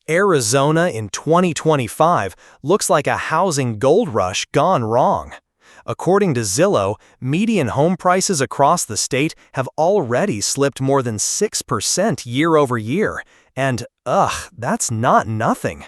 Arizona in 2025 looks like a housing gold rush gone wrong. According to Zillow, median home prices across the state have already slipped more than 6% year over year, and that's not nothing.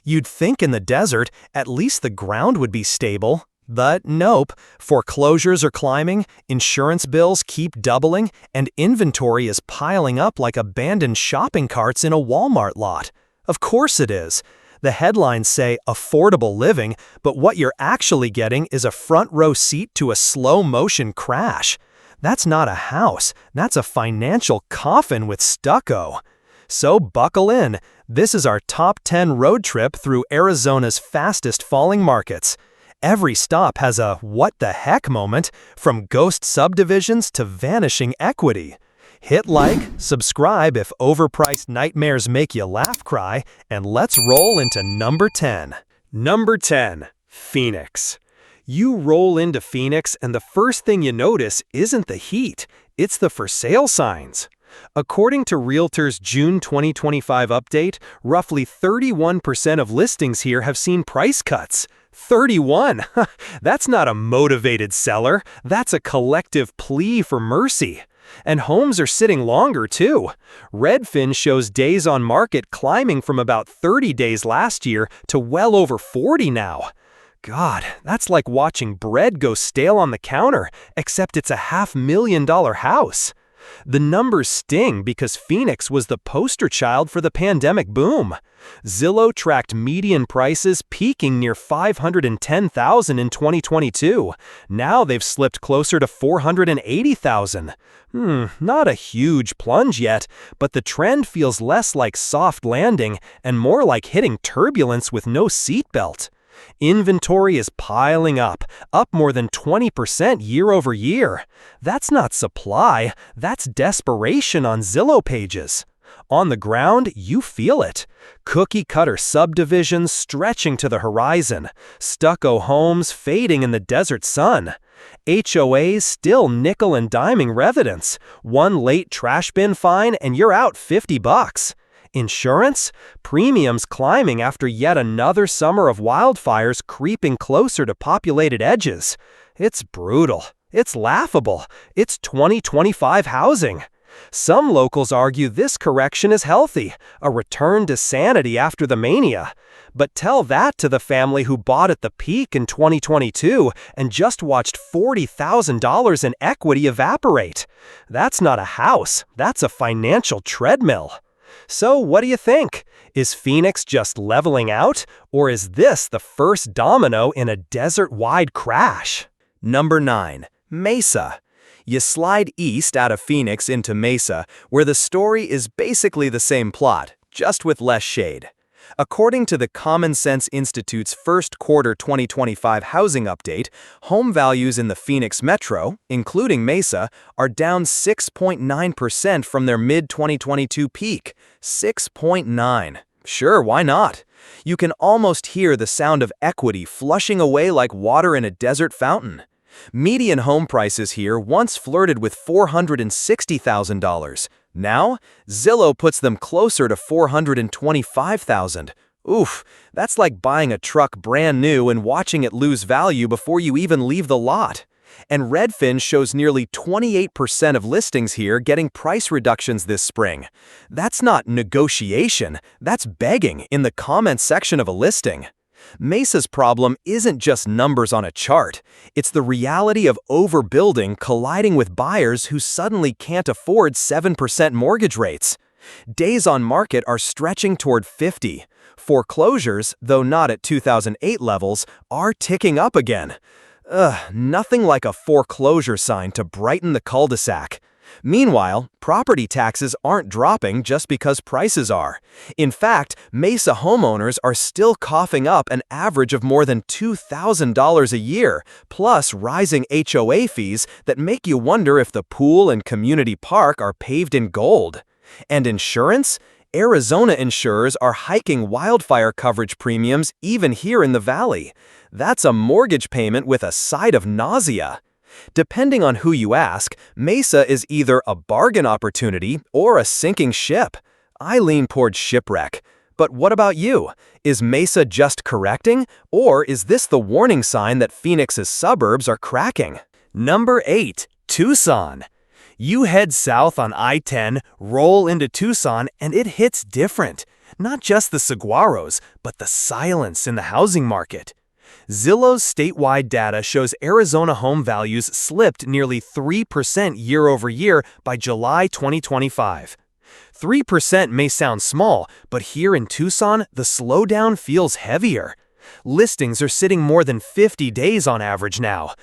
You'd think in the desert, at least the ground would be stable. But nope, foreclosures are climbing, insurance bills keep doubling, and inventory is piling up like abandoned shopping carts in a Walmart lot. Of course it is. The headlines say affordable living, but what you're actually getting is a front row seat to a slow-motion crash. That's not a house, that's a financial coffin with stucco. So buckle in. This is our top 10 road trip through Arizona's fastest falling markets. Every stop has a what the heck moment, from ghost subdivisions to vanishing equity. Hit like, subscribe if overpriced nightmares make you laugh cry, and let's roll into number 10. Number 10. Phoenix. You roll into Phoenix and the first thing you notice isn't the heat, it's the for sale signs. According to Realtor's June 2025 update, roughly 31% of listings here have seen price cuts. 31! That's not a motivated seller, that's a collective plea for mercy. And homes are sitting longer, too. Redfin shows days on market climbing from about 30 days last year to well over 40 now. God, that's like watching bread go stale on the counter, except it's a $500,000 house. The numbers sting because Phoenix was the poster child for the pandemic boom. Zillow tracked median prices peaking near $510,000 in 2022. Now they've slipped closer to $480,000. Not a huge plunge yet, but the trend feels less like soft landing and more like hitting turbulence with no seatbelt. Inventory is piling up more than 20% year over year. That's not supply, that's desperation on Zillow pages. On the ground, you feel it. Cookie-cutter subdivisions stretching to the horizon. Stucco homes fading in the desert sun. HOAs still nickel and diming residents. One late trash bin fine and you're out $50. Insurance? Premiums climbing after yet another summer of wildfires creeping closer to populated edges. It's brutal. It's laughable. It's 2025 housing. Some locals argue this correction is healthy, a return to sanity after the mania. But tell that to the family who bought at the peak in 2022 and just watched $40,000 in equity evaporate. That's not a house, that's a financial treadmill. So what do you think? Is Phoenix just leveling out, or is this the first domino in a desert-wide crash? Number 9. Mesa. You slide east out of Phoenix into Mesa, where the story is basically the same plot, just with less shade. According to the Common Sense Institute's first quarter 2025 housing update, home values in the Phoenix metro, including Mesa, are down 6.9% from their mid-2022 peak. 6.9. Sure, why not? You can almost hear the sound of equity flushing away like water in a desert fountain. Median home prices here once flirted with $460,000. Now, Zillow puts them closer to $425,000. Oof, that's like buying a truck brand new and watching it lose value before you even leave the lot. And Redfin shows nearly 28% of listings here getting price reductions this spring. That's not negotiation, that's begging in the comments section of a listing. Mesa's problem isn't just numbers on a chart. It's the reality of overbuilding colliding with buyers who suddenly can't afford 7% mortgage rates. Days on market are stretching toward 50. Foreclosures, though not at 2008 levels, are ticking up again. Nothing like a foreclosure sign to brighten the cul-de-sac. Meanwhile, property taxes aren't dropping just because prices are. In fact, Mesa homeowners are still coughing up an average of more than $2,000 a year, plus rising HOA fees that make you wonder if the pool and community park are paved in gold. And insurance? Arizona insurers are hiking wildfire coverage premiums even here in the valley. That's a mortgage payment with a side of nausea. Depending on who you ask, Mesa is either a bargain opportunity or a sinking ship. I lean toward shipwreck. But what about you? Is Mesa just correcting, or is this the warning sign that Phoenix's suburbs are cracking? Number 8. Tucson. You head south on I-10, roll into Tucson, and it hits different. Not just the saguaros, but the silence in the housing market. Zillow's statewide data shows Arizona home values slipped nearly 3% year-over-year by July 2025. 3% may sound small, but here in Tucson, the slowdown feels heavier. Listings are sitting more than 50 days on average now.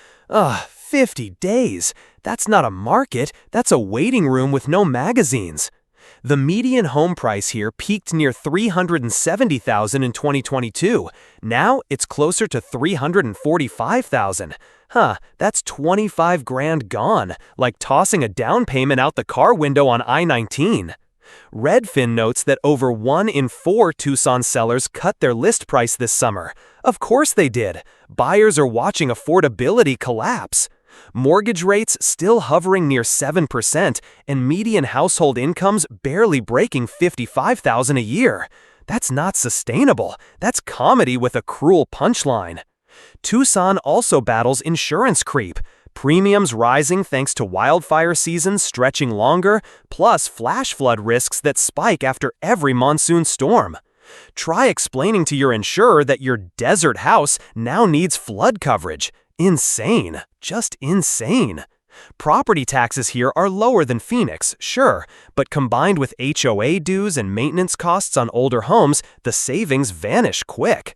50 days! That's not a market, that's a waiting room with no magazines. The median home price here peaked near $370,000 in 2022. Now it's closer to $345,000. That's 25 grand gone, like tossing a down payment out the car window on I-19. Redfin notes that over 1 in 4 Tucson sellers cut their list price this summer. Of course they did. Buyers are watching affordability collapse. Mortgage rates still hovering near 7% and median household incomes barely breaking $55,000 a year. That's not sustainable. That's comedy with a cruel punchline. Tucson also battles insurance creep. Premiums rising thanks to wildfire seasons stretching longer, plus flash flood risks that spike after every monsoon storm. Try explaining to your insurer that your desert house now needs flood coverage. Insane. Just insane. Property taxes here are lower than Phoenix, sure, but combined with HOA dues and maintenance costs on older homes, the savings vanish quick.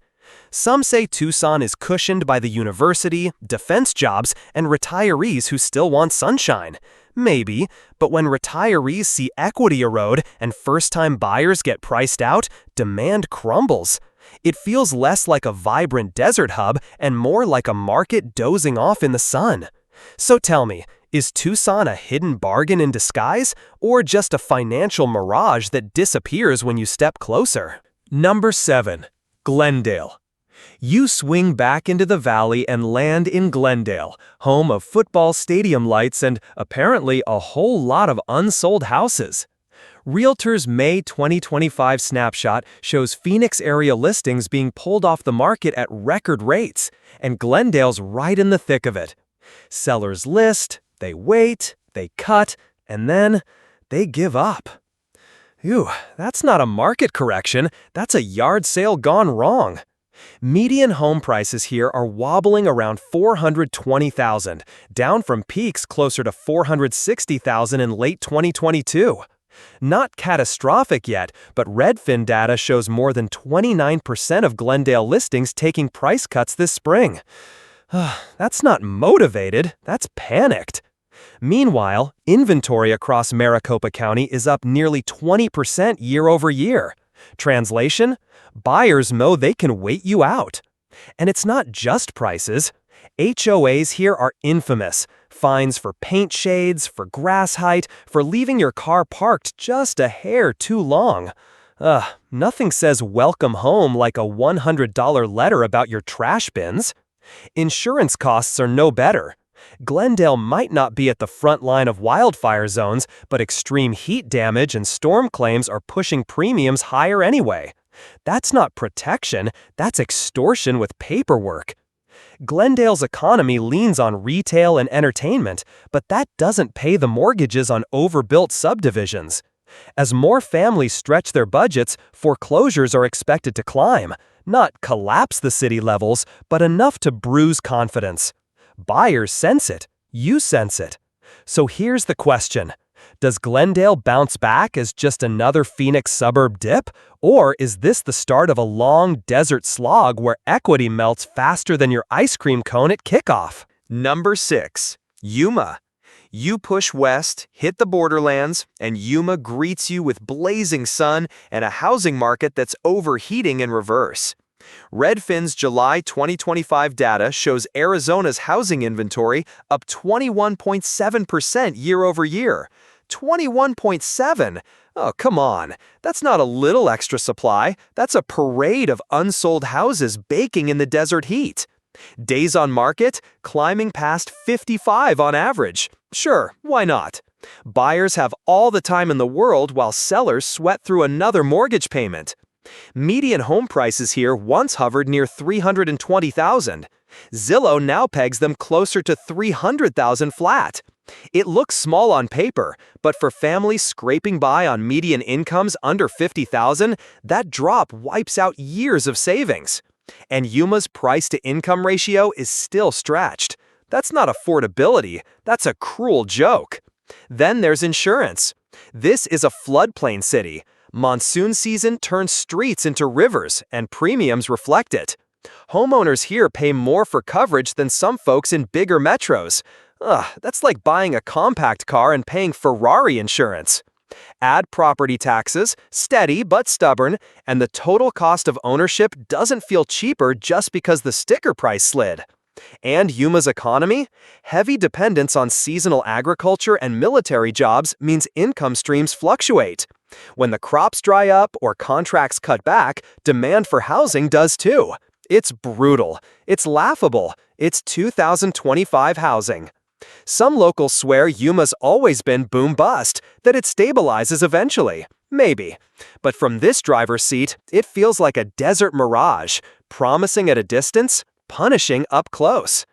Some say Tucson is cushioned by the university, defense jobs, and retirees who still want sunshine. Maybe, but when retirees see equity erode and first-time buyers get priced out, demand crumbles. It feels less like a vibrant desert hub and more like a market dozing off in the sun. So tell me, is Tucson a hidden bargain in disguise, or just a financial mirage that disappears when you step closer? Number 7. Glendale. You swing back into the valley and land in Glendale, home of football stadium lights and, apparently, a whole lot of unsold houses. Realtor's May 2025 snapshot shows Phoenix area listings being pulled off the market at record rates, and Glendale's right in the thick of it. Sellers list, they wait, they cut, and then they give up. Ew, that's not a market correction, that's a yard sale gone wrong. Median home prices here are wobbling around $420,000, down from peaks closer to $460,000 in late 2022. Not catastrophic yet, but Redfin data shows more than 29% of Glendale listings taking price cuts this spring. That's not motivated, that's panicked. Meanwhile, inventory across Maricopa County is up nearly 20% year over year. Translation? Buyers know they can wait you out. And it's not just prices. HOAs here are infamous. Fines for paint shades, for grass height, for leaving your car parked just a hair too long. Nothing says welcome home like a $100 letter about your trash bins. Insurance costs are no better. Glendale might not be at the front line of wildfire zones, but extreme heat damage and storm claims are pushing premiums higher anyway. That's not protection, that's extortion with paperwork. Glendale's economy leans on retail and entertainment, but that doesn't pay the mortgages on overbuilt subdivisions. As more families stretch their budgets, foreclosures are expected to climb, not collapse the city levels, but enough to bruise confidence. Buyers sense it. You sense it. So here's the question. Does Glendale bounce back as just another Phoenix suburb dip? Or is this the start of a long desert slog where equity melts faster than your ice cream cone at kickoff? Number 6. Yuma. You push west, hit the borderlands, and Yuma greets you with blazing sun and a housing market that's overheating in reverse. Redfin's July 2025 data shows Arizona's housing inventory up 21.7% year over year. 21.7? Oh, come on. That's not a little extra supply. That's a parade of unsold houses baking in the desert heat. Days on market climbing past 55 on average. Sure, why not? Buyers have all the time in the world while sellers sweat through another mortgage payment. Median home prices here once hovered near $320,000. Zillow now pegs them closer to $300,000 flat. It looks small on paper, but for families scraping by on median incomes under $50,000, that drop wipes out years of savings. And Yuma's price-to-income ratio is still stretched. That's not affordability, that's a cruel joke. Then there's insurance. This is a floodplain city. Monsoon season turns streets into rivers, and premiums reflect it. Homeowners here pay more for coverage than some folks in bigger metros. That's like buying a compact car and paying Ferrari insurance. Add property taxes, steady but stubborn, and the total cost of ownership doesn't feel cheaper just because the sticker price slid. And Yuma's economy? Heavy dependence on seasonal agriculture and military jobs means income streams fluctuate. When the crops dry up or contracts cut back, demand for housing does too. It's brutal. It's laughable. It's 2025 housing. Some locals swear Yuma's always been boom-bust, that it stabilizes eventually. Maybe. But from this driver's seat, it feels like a desert mirage, promising at a distance, punishing up close.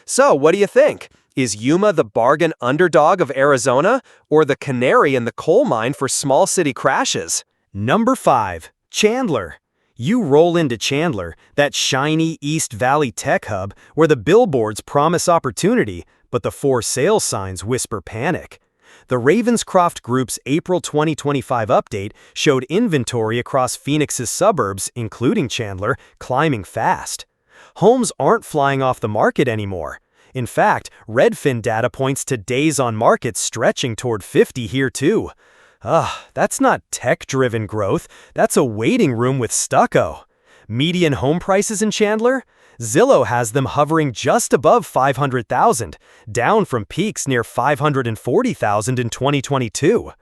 So what do you think? Is Yuma the bargain underdog of Arizona, or the canary in the coal mine for small city crashes? Number 5. Chandler. You roll into Chandler, that shiny East Valley tech hub where the billboards promise opportunity, but the for sale signs whisper panic. The Ravenscroft Group's April 2025 update showed inventory across Phoenix's suburbs, including Chandler, climbing fast. Homes aren't flying off the market anymore. In fact, Redfin data points to days on market stretching toward 50 here too. That's not tech-driven growth, that's a waiting room with stucco. Median home prices in Chandler? Zillow has them hovering just above $500,000, down from peaks near $540,000 in 2022.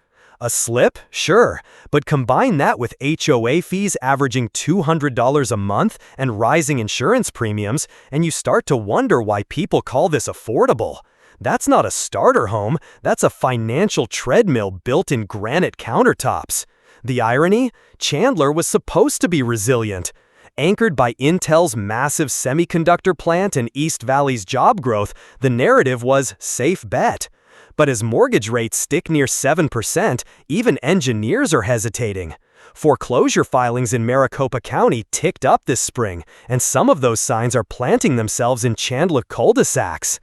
A slip? Sure, but combine that with HOA fees averaging $200 a month and rising insurance premiums, and you start to wonder why people call this affordable. That's not a starter home, that's a financial treadmill built in granite countertops. The irony? Chandler was supposed to be resilient. Anchored by Intel's massive semiconductor plant and East Valley's job growth, the narrative was safe bet. But as mortgage rates stick near 7%, even engineers are hesitating. Foreclosure filings in Maricopa County ticked up this spring, and some of those signs are planting themselves in Chandler cul-de-sacs.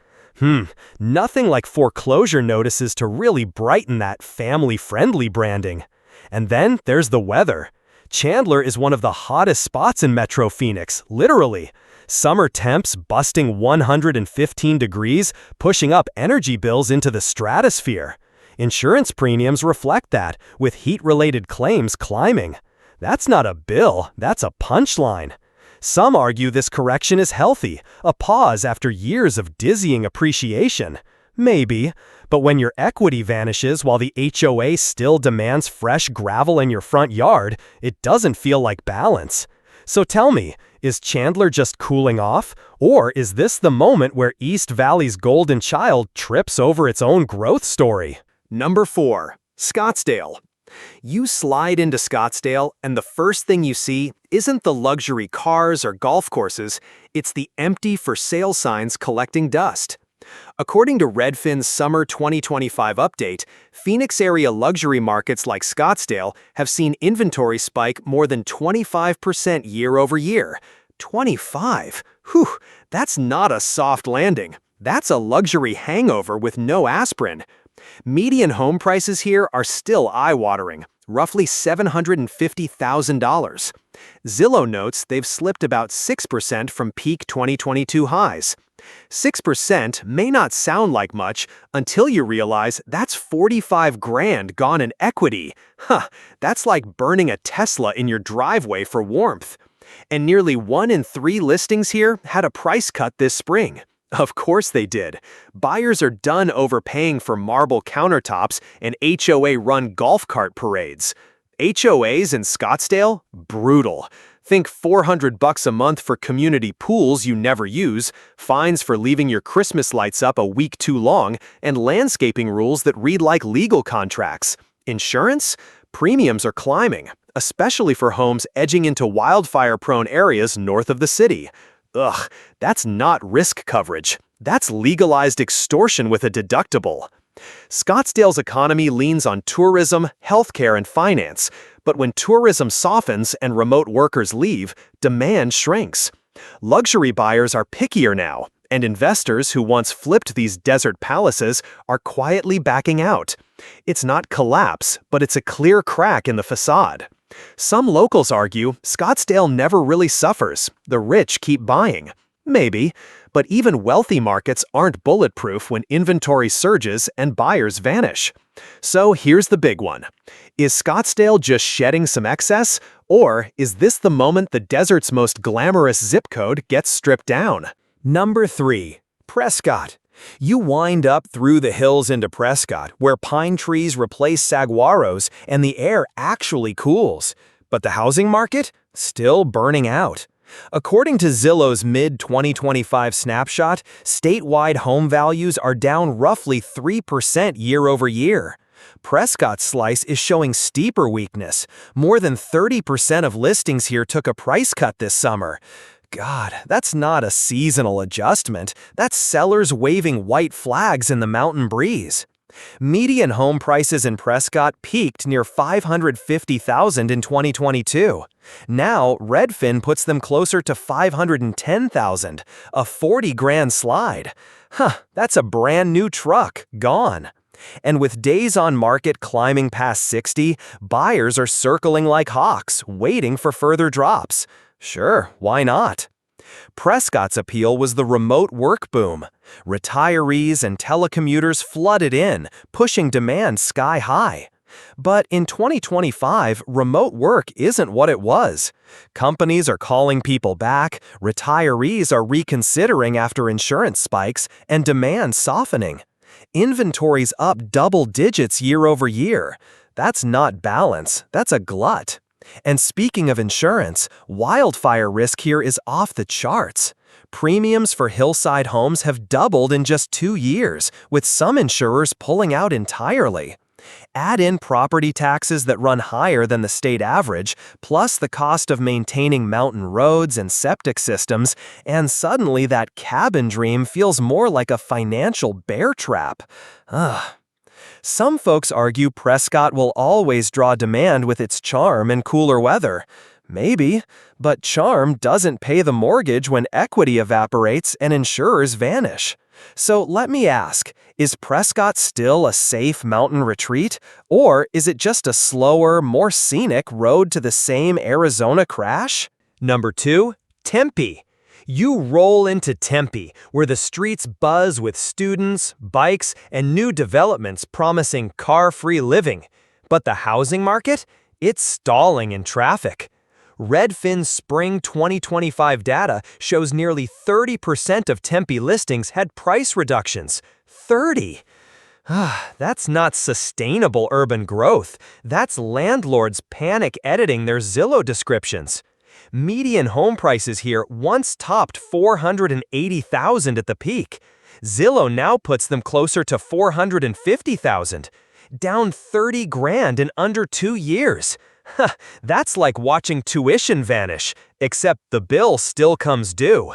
Nothing like foreclosure notices to really brighten that family-friendly branding. And then there's the weather. Chandler is one of the hottest spots in Metro Phoenix, literally. Summer temps busting 115 degrees, pushing up energy bills into the stratosphere. Insurance premiums reflect that, with heat-related claims climbing. That's not a bill, that's a punchline. Some argue this correction is healthy, a pause after years of dizzying appreciation. Maybe, but when your equity vanishes while the HOA still demands fresh gravel in your front yard, it doesn't feel like balance. So tell me, is Chandler just cooling off, or is this the moment where East Valley's golden child trips over its own growth story? Number 4. Scottsdale. You slide into Scottsdale, and the first thing you see isn't the luxury cars or golf courses, it's the empty for sale signs collecting dust. According to Redfin's Summer 2025 update, Phoenix area luxury markets like Scottsdale have seen inventory spike more than 25% year over year. 25? Whew, that's not a soft landing. That's a luxury hangover with no aspirin. Median home prices here are still eye-watering, roughly $750,000. Zillow notes they've slipped about 6% from peak 2022 highs. 6% may not sound like much until you realize that's 45 grand gone in equity. That's like burning a Tesla in your driveway for warmth. And nearly 1 in 3 listings here had a price cut this spring. Of course they did. Buyers are done overpaying for marble countertops and HOA-run golf cart parades. HOAs in Scottsdale? Brutal. Think $400 a month for community pools you never use, fines for leaving your Christmas lights up a week too long, and landscaping rules that read like legal contracts. Insurance? Premiums are climbing. especially for homes edging into wildfire-prone areas north of the city. Ugh, that's not risk coverage. That's legalized extortion with a deductible. Scottsdale's economy leans on tourism, healthcare, and finance, but when tourism softens and remote workers leave, demand shrinks. Luxury buyers are pickier now, and investors who once flipped these desert palaces are quietly backing out. It's not collapse, but it's a clear crack in the facade. Some locals argue Scottsdale never really suffers. The rich keep buying. Maybe, but even wealthy markets aren't bulletproof when inventory surges and buyers vanish. So here's the big one. Is Scottsdale just shedding some excess, or is this the moment the desert's most glamorous zip code gets stripped down? Number 3. Prescott. You wind up through the hills into Prescott, where pine trees replace saguaros and the air actually cools. But the housing market? Still burning out. According to Zillow's mid-2025 snapshot, statewide home values are down roughly 3% year-over-year. Prescott's slice is showing steeper weakness. More than 30% of listings here took a price cut this summer. God, that's not a seasonal adjustment. That's sellers waving white flags in the mountain breeze. Median home prices in Prescott peaked near $550,000 in 2022. Now, Redfin puts them closer to $510,000, a 40-grand slide. That's a brand new truck, gone. And with days on market climbing past 60, buyers are circling like hawks, waiting for further drops. Sure, why not? Prescott's appeal was the remote work boom. Retirees and telecommuters flooded in, pushing demand sky high. But in 2025, remote work isn't what it was. Companies are calling people back, retirees are reconsidering after insurance spikes, and demand softening. Inventory's up double digits year over year. That's not balance, that's a glut. And speaking of insurance, wildfire risk here is off the charts. Premiums for hillside homes have doubled in just 2 years, with some insurers pulling out entirely. Add in property taxes that run higher than the state average, plus the cost of maintaining mountain roads and septic systems, and suddenly that cabin dream feels more like a financial bear trap. Some folks argue Prescott will always draw demand with its charm and cooler weather. Maybe, but charm doesn't pay the mortgage when equity evaporates and insurers vanish. So let me ask, is Prescott still a safe mountain retreat, or is it just a slower, more scenic road to the same Arizona crash? Number 2, Tempe. You roll into Tempe, where the streets buzz with students, bikes, and new developments promising car-free living. But the housing market? It's stalling in traffic. Redfin's spring 2025 data shows nearly 30% of Tempe listings had price reductions. 30! That's not sustainable urban growth. That's landlords panic editing their Zillow descriptions. Median home prices here once topped $480,000 at the peak. Zillow now puts them closer to $450,000, down 30 grand in under 2 years. That's like watching tuition vanish, except the bill still comes due.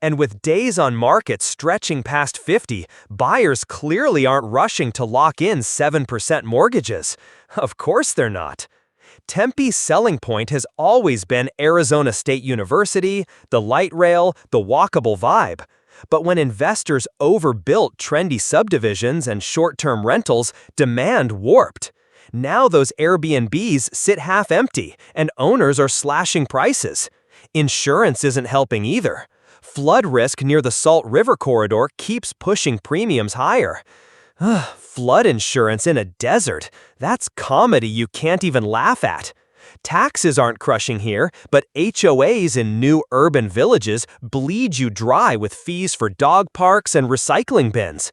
And with days on market stretching past 50, buyers clearly aren't rushing to lock in 7% mortgages. Of course they're not. Tempe's selling point has always been Arizona State University, the light rail, the walkable vibe. But when investors overbuilt trendy subdivisions and short-term rentals, demand warped. Now those Airbnbs sit half empty, and owners are slashing prices. Insurance isn't helping either. Flood risk near the Salt River corridor keeps pushing premiums higher. Flood insurance in a desert, that's comedy you can't even laugh at. Taxes aren't crushing here, but HOAs in new urban villages bleed you dry with fees for dog parks and recycling bins.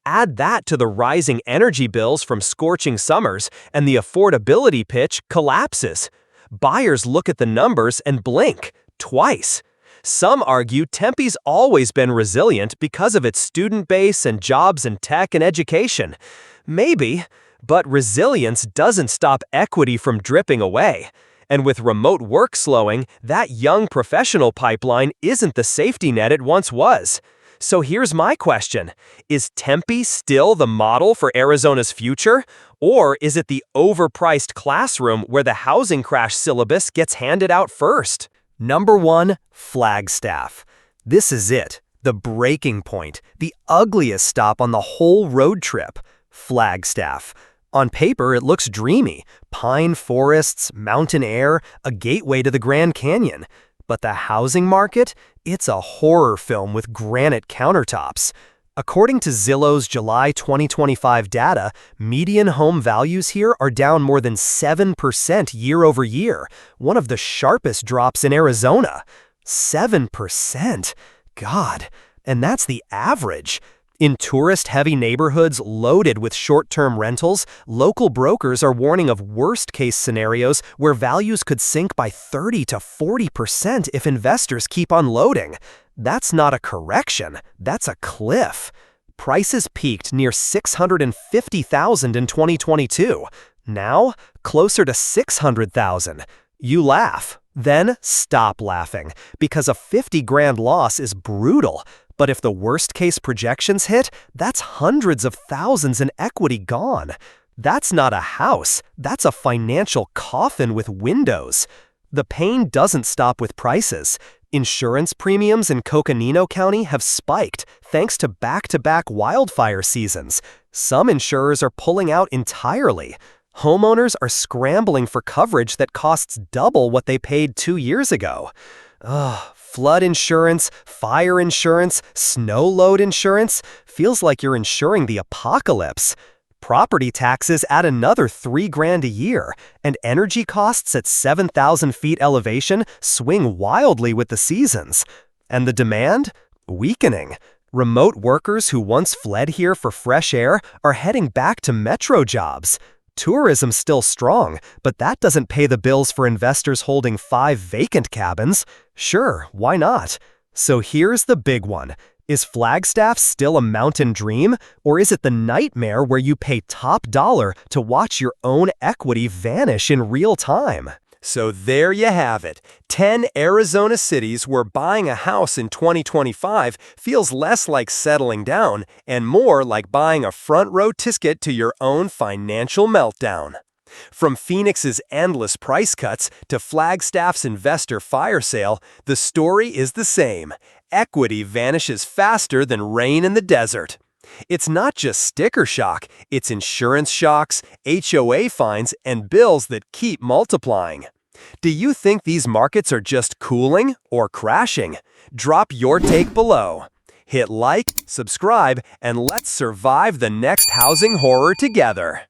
Add that to the rising energy bills from scorching summers, and the affordability pitch collapses. Buyers look at the numbers and blink, twice. Some argue Tempe's always been resilient because of its student base and jobs in tech and education. Maybe, but resilience doesn't stop equity from dripping away. And with remote work slowing, that young professional pipeline isn't the safety net it once was. So here's my question. Is Tempe still the model for Arizona's future? Or is it the overpriced classroom where the housing crash syllabus gets handed out first? Number 1, Flagstaff. This is it, the breaking point, the ugliest stop on the whole road trip. Flagstaff. On paper, it looks dreamy. Pine forests, mountain air, a gateway to the Grand Canyon. But the housing market? It's a horror film with granite countertops. According to Zillow's July 2025 data, median home values here are down more than 7% year over year, one of the sharpest drops in Arizona. 7%? God, and that's the average. In tourist-heavy neighborhoods loaded with short-term rentals, local brokers are warning of worst-case scenarios where values could sink by 30 to 40% if investors keep unloading. That's not a correction, that's a cliff. Prices peaked near $650,000 in 2022. Now, closer to $600,000. You laugh, then stop laughing, because a $50,000 loss is brutal. But if the worst-case projections hit, that's hundreds of thousands in equity gone. That's not a house, that's a financial coffin with windows. The pain doesn't stop with prices. Insurance premiums in Coconino County have spiked thanks to back-to-back wildfire seasons. Some insurers are pulling out entirely. Homeowners are scrambling for coverage that costs double what they paid 2 years ago. Flood insurance, fire insurance, snow load insurance, feels like you're insuring the apocalypse. Property taxes add another $3,000 a year, and energy costs at 7,000 feet elevation swing wildly with the seasons. And the demand? Weakening. Remote workers who once fled here for fresh air are heading back to metro jobs. Tourism's still strong, but that doesn't pay the bills for investors holding 5 vacant cabins. Sure, why not? So here's the big one. Is Flagstaff still a mountain dream, or is it the nightmare where you pay top dollar to watch your own equity vanish in real time? So there you have it. 10 Arizona cities where buying a house in 2025 feels less like settling down and more like buying a front-row ticket to your own financial meltdown. From Phoenix's endless price cuts to Flagstaff's investor fire sale, the story is the same. Equity vanishes faster than rain in the desert. It's not just sticker shock, it's insurance shocks, HOA fines, and bills that keep multiplying. Do you think these markets are just cooling or crashing? Drop your take below. Hit like, subscribe, and let's survive the next housing horror together.